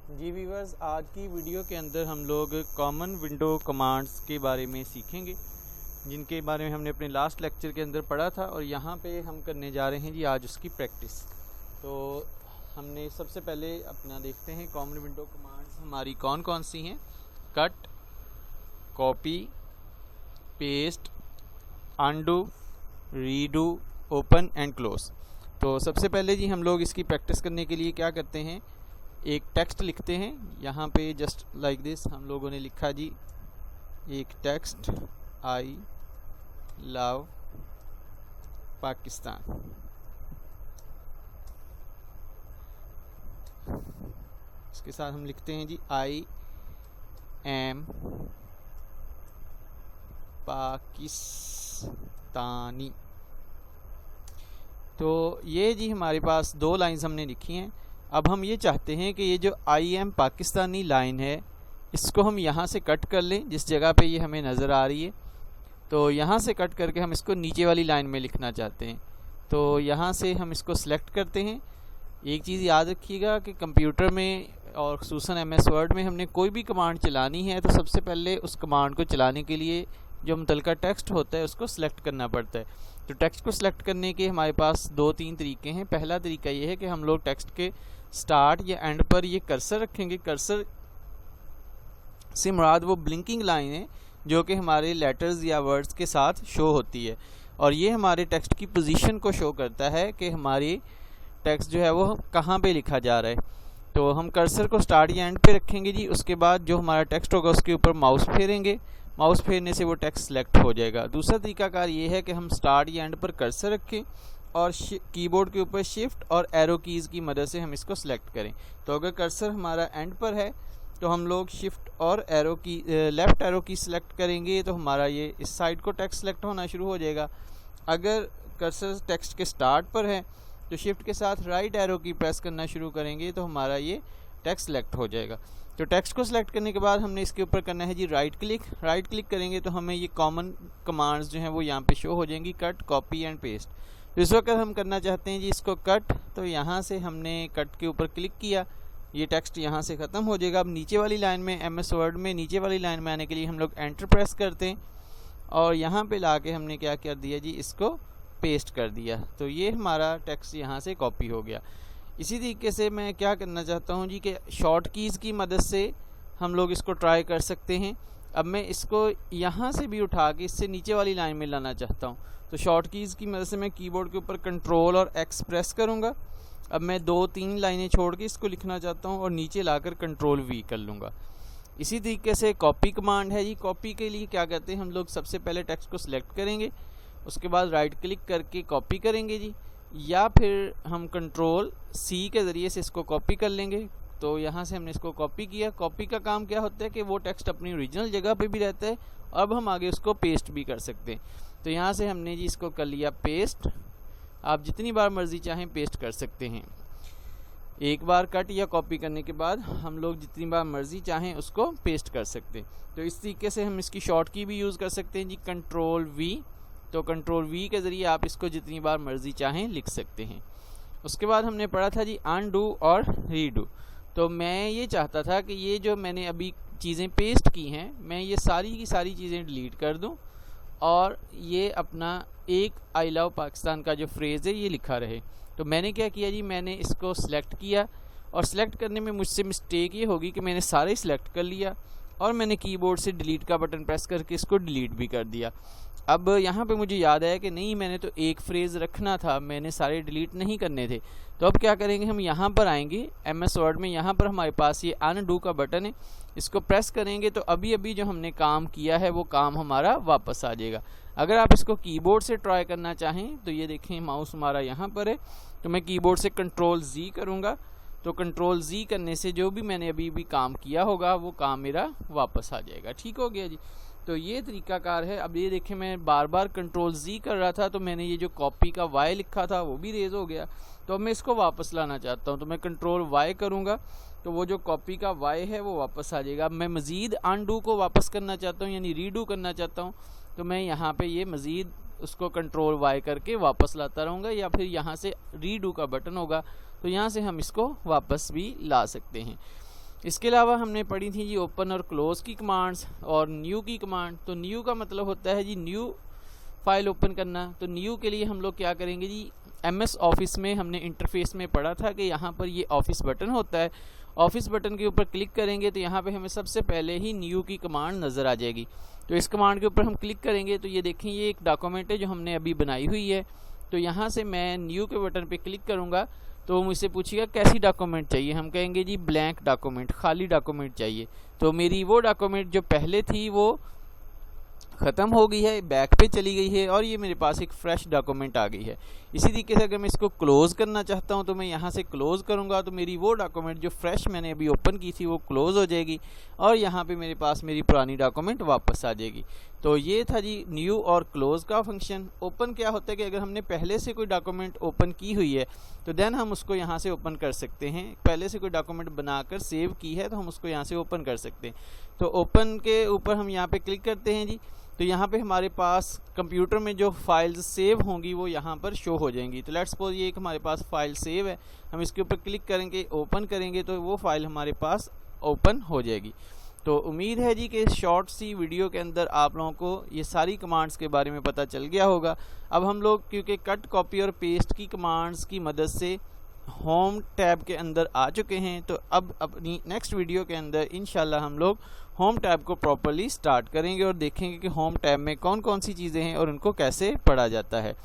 जी viewers, आज की video के अंदर हम लोग कॉमन विंडो कमांड्स के बारे में सीखेंगे, जिनके बारे में हमने अपने लास्ट लेक्चर के अंदर पढ़ा था और यहाँ पे हम करने जा रहे हैं जी आज उसकी प्रैक्टिस। तो हमने सबसे पहले अपना देखते हैं कॉमन विंडो कमांड्स हमारी कौन कौन सी हैं। Cut, copy, paste, undo, redo, open and close. तो सबसे पहले जी हम लोग इसकी प्रैक्टिस करने के लिए क्या करते हैं, एक टेक्स्ट लिखते हैं। यहाँ पे जस्ट लाइक दिस हम लोगों ने लिखा जी एक टेक्स्ट, आई लव पाकिस्तान। इसके साथ हम लिखते हैं जी आई एम पाकिस्तानी। तो ये जी हमारे पास दो लाइंस हमने लिखी हैं। अब हम ये चाहते हैं कि ये जो आई एम पाकिस्तानी लाइन है इसको हम यहाँ से कट कर लें, जिस जगह पे ये हमें नज़र आ रही है। तो यहाँ से कट करके हम इसको नीचे वाली लाइन में लिखना चाहते हैं। तो यहाँ से हम इसको सिलेक्ट करते हैं। एक चीज़ याद रखिएगा कि कंप्यूटर में और खसूसन MS वर्ड में हमने कोई भी कमांड चलानी है तो सबसे पहले उस कमांड को चलाने के लिए जो मुतलका टेक्स्ट होता है उसको सिलेक्ट करना पड़ता है। तो टेक्स्ट को सिलेक्ट करने के हमारे पास 2-3 तरीके हैं। पहला तरीका ये है कि हम लोग टेक्स्ट के स्टार्ट या एंड पर ये कर्सर रखेंगे। कर्सर से मुराद वो ब्लिंकिंग लाइन है जो कि हमारे लेटर्स या वर्ड्स के साथ शो होती है, और ये हमारे टेक्स्ट की पोजीशन को शो करता है कि हमारी टेक्स्ट जो है वो कहाँ पे लिखा जा रहा है। तो हम कर्सर को स्टार्ट या एंड पे रखेंगे जी। उसके बाद जो हमारा टेक्स्ट होगा उसके ऊपर माउस फेरेंगे। माउस फेरने से वो टेक्स्ट सेलेक्ट हो जाएगा। दूसरा तरीकाकार ये है कि हम स्टार्ट या एंड पर कर्सर रखें और कीबोर्ड के ऊपर शिफ्ट और एरो कीज़ की मदद से हम इसको सिलेक्ट करें। तो अगर कर्सर हमारा एंड पर है तो हम लोग शिफ्ट और एरो की लेफ़्ट एरो की सिलेक्ट करेंगे तो हमारा ये इस साइड को टेक्स्ट सेलेक्ट होना शुरू हो जाएगा। अगर कर्सर टेक्स्ट के स्टार्ट पर है तो शिफ्ट के साथ राइट एरो की प्रेस करना शुरू करेंगे तो हमारा ये टेक्स्ट सेलेक्ट हो जाएगा। तो टेक्स्ट को सिलेक्ट करने के बाद हमने इसके ऊपर करना है जी राइट क्लिक। राइट क्लिक करेंगे तो हमें ये कॉमन कमांड्स जो हैं वो यहाँ पे शो हो जाएंगी, कट, कॉपी एंड पेस्ट। तो इस वक्त हम करना चाहते हैं जी इसको कट, तो यहाँ से हमने कट के ऊपर क्लिक किया, ये टेक्स्ट यहाँ से ख़त्म हो जाएगा। अब नीचे वाली लाइन में MS वर्ड में नीचे वाली लाइन में आने के लिए हम लोग एंटर प्रेस करते हैं और यहाँ पे लाके हमने क्या कर दिया जी, इसको पेस्ट कर दिया। तो ये हमारा टेक्स्ट यहाँ से कॉपी हो गया। इसी तरीके से मैं क्या करना चाहता हूँ जी कि शॉर्ट कीज़ की मदद से हम लोग इसको ट्राई कर सकते हैं। अब मैं इसको यहाँ से भी उठा के इससे नीचे वाली लाइन में लाना चाहता हूँ। तो शॉर्ट कीज़ की मदद से मैं कीबोर्ड के ऊपर कंट्रोल और X प्रेस करूँगा। अब मैं 2-3 लाइनें छोड़ के इसको लिखना चाहता हूँ और नीचे लाकर कंट्रोल V कर लूँगा। इसी तरीके से कॉपी कमांड है जी। कॉपी के लिए क्या करते हैं, हम लोग सबसे पहले टेक्स्ट को सिलेक्ट करेंगे, उसके बाद राइट क्लिक करके कॉपी करेंगे जी, या फिर हम कंट्रोल C के ज़रिए से इसको कॉपी कर लेंगे। तो यहाँ से हमने इसको कॉपी किया। कॉपी का काम क्या होता है कि वो टेक्स्ट अपनी ओरिजिनल जगह पे भी रहता है। अब हम आगे उसको पेस्ट भी कर सकते हैं। तो यहाँ से हमने जी इसको कर लिया पेस्ट। आप जितनी बार मर्ज़ी चाहें पेस्ट कर सकते हैं। एक बार कट या कॉपी करने के बाद हम लोग जितनी बार मर्ज़ी चाहें उसको पेस्ट कर सकते हैं। तो इस तरीके से हम इसकी शॉर्ट की भी यूज़ कर सकते हैं जी, कंट्रोल V। तो कंट्रोल V के ज़रिए आप इसको जितनी बार मर्ज़ी चाहें लिख सकते हैं। उसके बाद हमने पढ़ा था जी अनडू और रीडू। तो मैं ये चाहता था कि ये जो मैंने अभी चीज़ें पेस्ट की हैं मैं ये सारी की सारी चीज़ें डिलीट कर दूं और ये अपना एक आई लव पाकिस्तान का जो फ्रेज़ है ये लिखा रहे। तो मैंने क्या किया जी, मैंने इसको सिलेक्ट किया और सिलेक्ट करने में मुझसे मिस्टेक ये होगी कि मैंने सारे सिलेक्ट कर लिया और मैंने कीबोर्ड से डिलीट का बटन प्रेस करके इसको डिलीट भी कर दिया। अब यहाँ पे मुझे याद आया कि नहीं, मैंने तो एक फ्रेज़ रखना था, मैंने सारे डिलीट नहीं करने थे। तो अब क्या करेंगे, हम यहाँ पर आएंगे MS वर्ड में, यहाँ पर हमारे पास ये अनडू का बटन है, इसको प्रेस करेंगे तो अभी अभी जो हमने काम किया है वो काम हमारा वापस आ जाएगा। अगर आप इसको कीबोर्ड से ट्राई करना चाहें तो ये देखें माउस हमारा यहाँ पर है, तो मैं कीबोर्ड से कंट्रोल Z करूँगा। तो कंट्रोल Z करने से जो भी मैंने अभी भी काम किया होगा वो काम मेरा वापस आ जाएगा। ठीक हो गया जी। तो ये तरीकाकार है। अब ये देखें मैं बार बार कंट्रोल Z कर रहा था तो मैंने ये जो कॉपी का Y लिखा था वो भी रेज हो गया। तो अब मैं इसको वापस लाना चाहता हूँ तो मैं कंट्रोल Y करूँगा तो वो जो कॉपी का Y है वो वापस आ जाएगा। अब मैं मज़ीद अनडू को वापस करना चाहता हूँ यानी रीडू करना चाहता हूँ तो मैं यहाँ पे ये मज़ीद उसको कंट्रोल Y करके वापस लाता रहूँगा, या फिर यहाँ से रीडू का बटन होगा तो यहाँ से हम इसको वापस भी ला सकते हैं। इसके अलावा हमने पढ़ी थी जी ओपन और क्लोज़ की कमांड्स और न्यू की कमांड। तो न्यू का मतलब होता है जी न्यू फाइल ओपन करना। तो न्यू के लिए हम लोग क्या करेंगे जी, MS ऑफिस में हमने इंटरफेस में पढ़ा था कि यहाँ पर ये ऑफिस बटन होता है, ऑफिस बटन के ऊपर क्लिक करेंगे तो यहाँ पे हमें सबसे पहले ही न्यू की कमांड नज़र आ जाएगी। तो इस कमांड के ऊपर हम क्लिक करेंगे तो ये देखें ये एक डॉक्यूमेंट है जो हमने अभी बनाई हुई है। तो यहाँ से मैं न्यू के बटन पे क्लिक करूँगा तो मुझसे पूछेगा कैसी डॉक्यूमेंट चाहिए। हम कहेंगे जी ब्लैंक डॉक्यूमेंट, खाली डॉक्यूमेंट चाहिए। तो मेरी वो डॉक्यूमेंट जो पहले थी वो ख़त्म हो गई है, बैक पे चली गई है और ये मेरे पास एक फ़्रेश डॉक्यूमेंट आ गई है। इसी तरीके से अगर मैं इसको क्लोज़ करना चाहता हूँ तो मैं यहाँ से क्लोज़ करूँगा तो मेरी वो डॉक्यूमेंट जो फ्रेश मैंने अभी ओपन की थी वो क्लोज़ हो जाएगी और यहाँ पे मेरे पास मेरी पुरानी डॉक्यूमेंट वापस आ जाएगी। तो ये था जी न्यू और क्लोज़ का फंक्शन। ओपन क्या होता है कि अगर हमने पहले से कोई डॉक्यूमेंट ओपन की हुई है तो देन हम उसको यहाँ से ओपन कर सकते हैं। पहले से कोई डॉक्यूमेंट बनाकर सेव की है तो हम उसको यहाँ से ओपन कर सकते हैं। तो ओपन के ऊपर हम यहाँ पे क्लिक करते हैं जी, तो यहाँ पे हमारे पास कंप्यूटर में जो फाइल्स सेव होंगी वो यहाँ पर शो हो जाएंगी। तो लेट्स सपोज ये एक हमारे पास फाइल सेव है, हम इसके ऊपर क्लिक करेंगे, ओपन करेंगे तो वो फाइल हमारे पास ओपन हो जाएगी। तो उम्मीद है जी कि शॉर्ट सी वीडियो के अंदर आप लोगों को ये सारी कमांड्स के बारे में पता चल गया होगा। अब हम लोग क्योंकि कट, कॉपी और पेस्ट की कमांड्स की मदद से होम टैब के अंदर आ चुके हैं, तो अब अपनी नेक्स्ट वीडियो के अंदर इंशाल्लाह हम लोग होम टैब को प्रॉपर्ली स्टार्ट करेंगे और देखेंगे कि होम टैब में कौन कौन सी चीज़ें हैं और उनको कैसे पढ़ा जाता है।